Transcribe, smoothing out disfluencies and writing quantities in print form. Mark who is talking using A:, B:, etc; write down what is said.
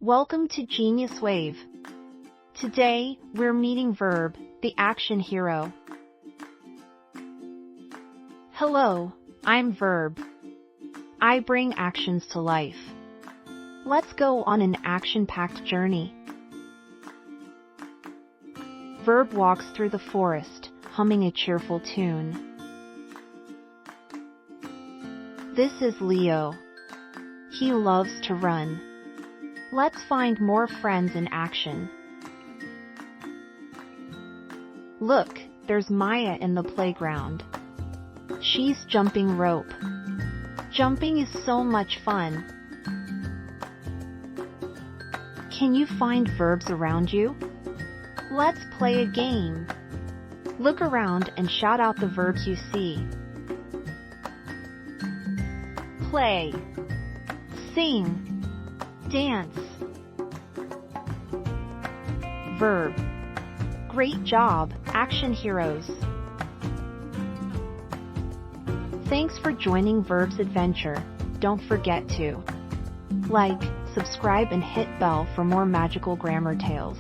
A: Welcome to Genius Wave. Today, we're meeting Verb, the action hero. Hello, I'm Verb. I bring actions to life. Let's go on an action-packed journey. Verb walks through the forest, humming a cheerful tune. This is Leo. He loves to run. Let's find more friends in action. Look, there's Maya in the playground. She's jumping rope. Jumping is so much fun. Can you find verbs around you? Let's play a game. Look around and shout out the verbs you see. Play, sing, dance. Verb. Great job, action heroes. Thanks for joining Verb's adventure. Don't forget to like, subscribe and hit bell for more magical grammar tales.